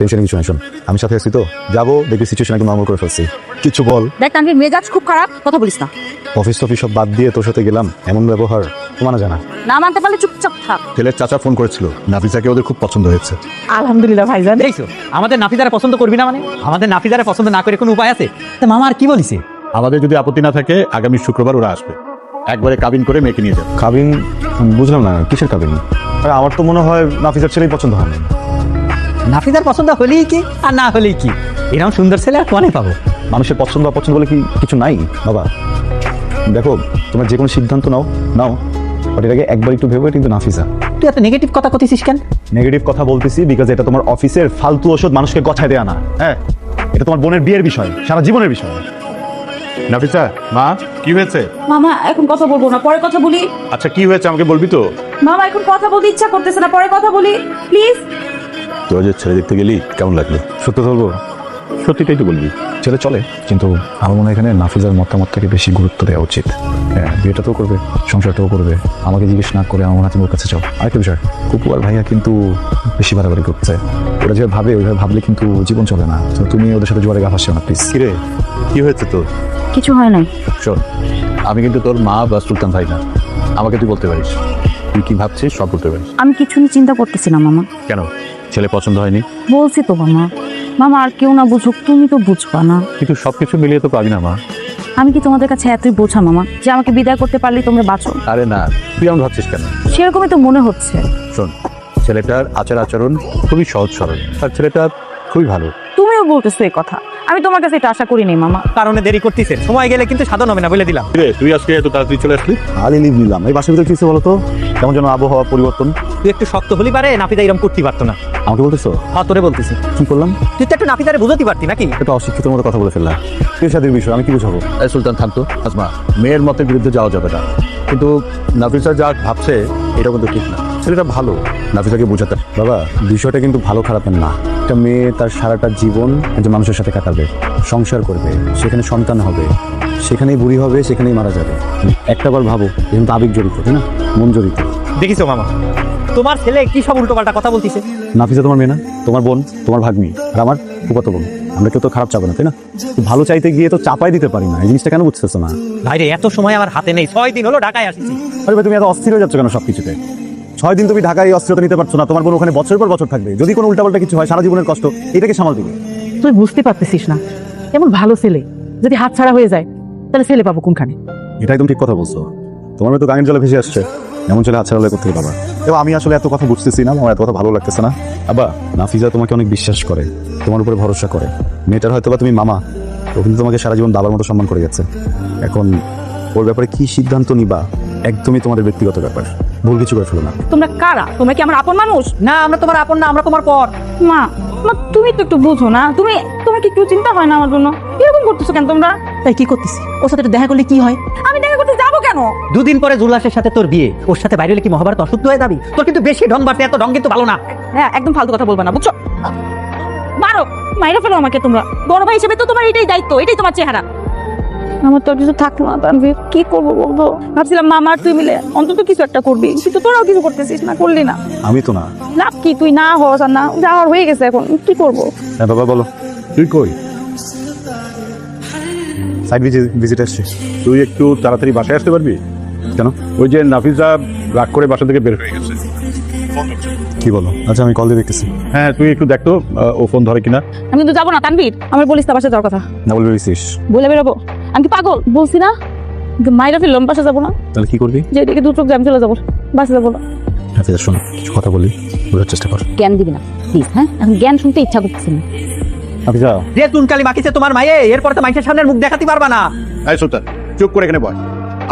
Tension কিছু নাই, শোন আমি সাথে আছি তো, যাবো দেখবি সিচুয়েশন একদম নরমাল করে ফেলছি। কিছু বল। দেখ তানভীর, মেজাজ খুব খারাপ, কথা বলিস না। অফিস সব বাদ দিয়ে তোর সাথে গেলাম, এমন ব্যবহার তো মানা জানা। না মানতে পারলে চুপচাপ থাক। ছেলের চাচা ফোন করেছিল, নাফিসাকে ওদের খুব পছন্দ হয়েছে। আলহামদুলিল্লাহ ভাইজান। দেখছো আমাদের নাফিজারে পছন্দ করবি না, মানে আমাদের নাফিজারে পছন্দ না করে কোনো উপায় আছে? তা মামা আর কি বলিছে? আমাদের যদি আপত্তি না থাকে আগামী শুক্রবার ওরা আসবে, একবারে কাবিন করে মেয়েকে নিয়ে যাবে। কাবিন? বুঝলাম না, কিসের কাবিন? আরে আমার তো মনে হয় নাফিসার ছেলেই পছন্দ হয় না। নাফিজার পছন্দ হলেই কি আর না হলেই কি, এরকম সুন্দর ছেলে আর কোনে পাবো? মানুষের পছন্দ অপছন্দ বলে কি কিছু নাই বাবা। দেখো তোমরা যে কোনো সিদ্ধান্ত নাও, বাট এর আগে একবার একটু ভেবে কিন্তু নাফিসা। তুই এত নেগেটিভ কথা কইছিস কেন? নেগেটিভ কথা বলতেছি বিকজ এটা তোমার অফিসের ফালতু ওষুধ মানুষকে গছায় দেয়া না। হ্যাঁ, এটা তোমার বোনের বিয়ের বিষয়, সারা জীবনের বিষয়। নাফিসা, মা কি হয়েছে? মামা এখন কথা বলবো না, পরে কথা বলি। আচ্ছা কি হয়েছে আমাকে বলবি তো? মামা এখন কথা বলতে ইচ্ছা করতেছে না, পরে কথা বলি প্লিজ। তোরা যে ছেলে দেখতে গেলি কেমন লাগলো? সত্য বলবো? সত্যিটাই তো বলবি। ছেলে চলে, কিন্তু আমার মনে হয় এখানে নাফিজার মতামতটাকে বেশি গুরুত্ব দেওয়া উচিত। হ্যাঁ, বিয়েটাও করবে, সংসারটাও করবে, আমাকে জিজ্ঞেস না করে আমার হাতে ওর কাছে যাও। আরেকটা বিষয়, কুপু আর ভাইয়া কিন্তু বেশি বাড়াবাড়ি করছে। ওরা যেভাবে ভাবে ওইভাবে ভাবলে কিন্তু জীবন চলে না। তো তুমি ওদের সাথে জোয়ারে গা ভাসিও না প্লিজ। কিরে কি হয়েছে তোর? কিছু হয় নাই। শোন, আমি কিন্তু তোর মা বা সুলতান ভাই না, আমাকে তুই বলতে পারিস। তুই কি ভাবছিস সব বলতে পারিস। আমি কিছু নিয়ে চিন্তা করতেছি না মামা। কেন, ছেলে পছন্দ হয়নি? বলছি তো মামা। মামা আর কেউ না বুঝুক, তুমি তো বুঝবা না। কিন্তু সবকিছু মিলিয়ে তো পাবি না মা। আমি কি তোমাদের কাছে এতই বোঝা মামা যে আমাকে বিদায় করতে পারলেই তোমরা বাঁচো? আরে না, তুই এমন ভাবছিস কেন? সেরকমই তো মনে হচ্ছে। শোন, ছেলেটার আচরণ খুবই সহজ সরল, আর ছেলেটা খুবই ভালো। তুমিও বলতেছো এই কথা, আমি তোমার কাছে এটা আশা করিনি মামা। কারণে দেরি করতেছে, সময় গেলে কিন্তু সাধন হবে না বলে দিলাম। তুই আজকে এত তাড়াতাড়ি চলে আসলি? আলি লিভ নিলাম। এই বাসার ভিতরে কিছু বলো তো, কেমন যেন আবহাওয়া পরিবর্তন। তুই একটু শক্ত হলি পারে, নাফিজা এরকম করতে পারতো না। আমাকে বলতেছো? হ্যাঁ তোরে বলতেছি। কি করলাম? তুই তো একটু নাফিজারে বুঝতে পারতি নাকি? এটা অশিক্ষিত মতো কথা বলে ফেললাম। পেশাদের বিষয় আমি কি বুঝাবো? সুলতান থামতো। আসমা, মেয়ের মতের বিরুদ্ধে যাওয়া যাবে না, কিন্তু নাফিসা যা ভাবছে এটা কিন্তু ঠিক না। ছেলেটা ভালো, নাফিসাকে বোঝাতে। বাবা বিষয়টা কিন্তু ভালো খারাপের না। একটা মেয়ে তার সারাটা জীবন যে মানুষের সাথে কাটাবে, সংসার করবে, সেখানে সন্তান হবে, সেখানেই বুড়ি হবে, সেখানেই মারা যাবে। একটাবার ভাবো, কিন্তু আবেগ জড়িত, তাই না? মন জড়িত। দেখিছো মামা, তোমার ছেলে কি সব উল্টোপাল্টা কথা বলতিছে। নাফিসা তোমার মেয়ে না? তোমার বোন, তোমার ভাগ্নি, আর আমার ফুফাতো বোন। আমরা কেউ তো খারাপ চাবো না, তাই না? ভালো চাইতে গিয়ে তো চাপাই দিতে পারি না। এই জিনিসটা কেন বুঝতেছো না? ভাইরে এত সময় আমার হাতে নেই, 6 দিন হলো ঢাকায় আসিছি। আরে ভাই, তুমি এত অস্থির হয়ে যাচ্ছ কেন সবকিছুতে? 6 দিন তুমি ঢাকায় অস্থিরতা নিতে পারছো না, তোমার বোন ওখানে বছরের পর বছর থাকবে। যদি কোনো উল্টাপাল্টা কিছু হয়, সারা জীবনের কষ্ট এটাকে সামাল দিবে। তুই বুঝতে পারতেছিস না, এমন ভালো ছেলে যদি হাত ছাড়া হয়ে যায় তাহলে ছেলে পাবো কোনখানে? এটা একদম ঠিক কথা বলছো। তোমার মেয়ে তো গাঙের জলে ভেসে আসছে, এমন ছেলে হাতছাড়া করতে হবে বাবা। এবং আমি আসলে এত কথা বুঝতেছি না, আমার এত কথা ভালো লাগতেছে না। আবা, নাফিজা তোমাকে অনেক বিশ্বাস করে, তোমার উপরে ভরসা করে। মেয়েটার হয়তো বা তুমি মামা, ও কিন্তু তোমাকে সারা জীবন বাবার মতো সম্মান করে গেছে। এখন ওর ব্যাপারে কি সিদ্ধান্ত নিবা একদমই তোমাদের ব্যক্তিগত ব্যাপার, ভুল কিছু করে ফেলো না। তোমরা কারা? তোমরা কি আমার আপন মানুষ? না আমরা তোমার আপন না, আমরা তোমার পর। মা, মা তুমি তো একটু বুঝো না। তোমার কি একটু চিন্তা হয় না আমার জন্য? এরকম করতেছো কেন তোমরা? তাই কি করতেছি? ওর সাথে একটু দেখা করলে কি হয়? আমি দেখা করতে যাবো কেন? 2 দিন পরে জুলাসের সাথে তোর বিয়ে, ওর সাথে বাইরে হলে কি মহাভারত অশুদ্ধ হয়ে যাবি? তোর কিন্তু বেশি ঢং বাড়ছে, এত ঢং কিন্তু ভালো না। হ্যাঁ, একদম ফালতু কথা বলবা না, বুঝছো? মারো, মাইরা ফেলো আমাকে তোমরা। বড় ভাই হিসেবে তো তোমার এটাই দায়িত্ব, এটাই তোমার চেহারা। আমার তো কিছু থাকলো না তানভীর, কি করবো বলবো? ভাবছিলাম মামা আর তুই মিলে অন্তত কিছু একটা করবি, কিন্তু তোরাও কিছু করতেছিস না, করলি না। আমি তো না। লাভ কি? তুই না হস আর না যাওয়ার হয়ে গেছে, এখন কি করবো? হ্যাঁ বাবা বলো, তুই কই? সাইড ভিজিট আসছে। তুই একটু তাড়াতাড়ি বাসায় আসতে পারবি? কেন? ওই যে নাফিজা রাগ করে বাসা থেকে বের হয়ে গেছে। কি বলো? আচ্ছা আমি কল দিয়ে দেখতেছি। হ্যাঁ তুই একটু দেখতো ও ফোন ধরে কিনা। আমি কিন্তু যাবো না তানভীর, আমার বলিস তার বাসায় যাওয়ার কথা। না বলে বেরিয়েছিস? বলে বেরোবো? আমি কি পাগল? বলছি না মাইরা ফেললাম, বাসা যাবো না। তাহলে কি করবি? যে এদিকে 2 চোখ জ্যাম, চলে যাবো, বাসা যাবো না। আচ্ছা শোন, কিছু কথা বলি, বোঝার চেষ্টা কর। জ্ঞান দিবি না প্লিজ। হ্যাঁ, এখন জ্ঞান শুনতে ইচ্ছা করতেছে না। নাফিজা, যে চুনকালি বাকিছে তোমার মায়ে, এরপর তো মাইসের সামনে মুখ দেখাতে পারবা না। এই সুলতান, চুপ করে এখানে বয়।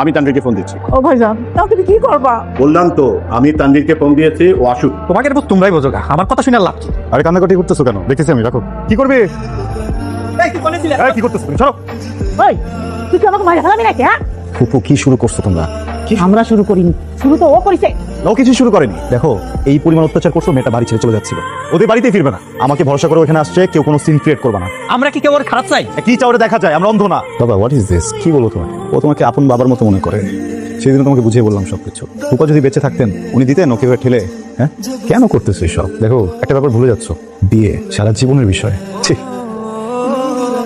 আমি তানভীরকে ফোন দিচ্ছি। ও ভাইজান, তাকে কি করবা? বললাম তো, আমি তানভীরকে ফোন দিয়েছি, ও আসুক। তোমাকে বুঝ তোমরাই বোঝো গা, আমার কথা শুনে লাভ কি? আরে কান্নাকাটি করতেছো কেন? দেখতেছি আমি, রাখো। কি করবি? এই কি বলেছিলে? এই কি করতেছো? ছাড়ো। ওই তুই কি আমাকে মাইরা ফেলাবি নাকি? হ্যাঁ, ফুপু কি শুরু করছো তোমরা? আমরা শুরু করিনি, শুরু তো ও করেছে। ও কিছু শুরু করেনি। দেখো এই পরিমাণ অত্যাচার করছো, মেয়েটা বাড়ি ছেড়ে চলে যাচ্ছিল, ওদের বাড়িতেই ফিরবে না। আমাকে ভরসা করে ওখানে আসছে, কেউ কোনো সিন ক্রিয়েট করবে না। আমরা কি কেউ ওর খারাপ চাই? কি চাওরে দেখা যায়, আমরা অন্ধ না। বাবা হোয়াট ইজ দিস? কি বলো তোমার? ও তোমাকে আপন বাবার মতো মনে করে। সেদিন তোমাকে বুঝিয়ে বললাম সবকিছু। ফুপা যদি বেঁচে থাকতেন উনি দিতেন ওকে ঠেলে। হ্যাঁ, কেন করতেছো এসব? দেখো একটা ব্যাপার ভুলে যাচ্ছ, বিয়ে সারা জীবনের বিষয়। ঠিক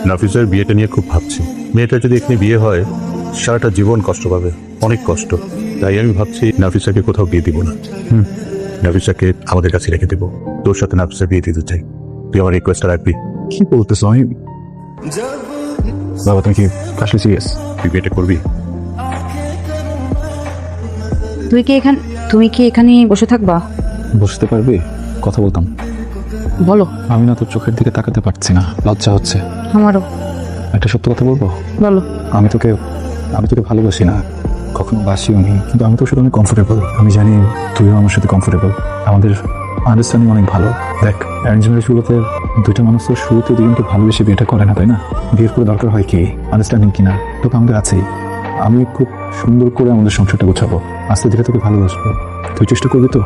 নাফিসার বিয়েটা নিয়ে খুব ভাবছি। মেয়েটা যদি এখানে বিয়ে হয় সারাটা জীবন কষ্ট পাবে, অনেক কষ্ট। তাই আমি ভাবছি নাফিসাকে কোথাও বিয়ে দিব না। নাফিসাকে আমাদের কাছে রেখে দেবো। তোর সাথে নাফিসা বিয়ে দিতে চাই। তুই আমার রিকোয়েস্টটা রাখবি? কি বলতেছো? আমি বাবা, তুমি কি আসলে সিরিয়াস? তুই বিয়েটা করবি? তুমি কি এখানে বসে থাকবা? বসতে পারবি? কথা বলতাম। বলো। আমি না তোর চোখের দিকে তাকাতে পারছি না, লজ্জা হচ্ছে। আমারও। একটা সত্য কথা বলবো? বলো। আমি তোকে ভালোবাসি না, কখনো বাসিও নি, কিন্তু আমি তোর সাথে অনেক কমফোর্টেবল। আমি জানি তুইও আমার সাথে কমফোর্টেবল। আমাদের আন্ডারস্ট্যান্ডিং অনেক ভালো। দেখ, অ্যারেঞ্জ ম্যারেজগুলোতে দুইটা মানুষ তো শুরুতে দুজনকে ভালোবেসে বিয়েটা করে না, তাই না? বিয়ের করে দরকার হয় কি আন্ডারস্ট্যান্ডিং কিনা? তো আমাদের আছেই। আমি খুব সুন্দর করে আমাদের সংসারটা গোছাবো, আস্তে ধীরে তোকে ভালোবাসবো। তুই চেষ্টা করবি তো?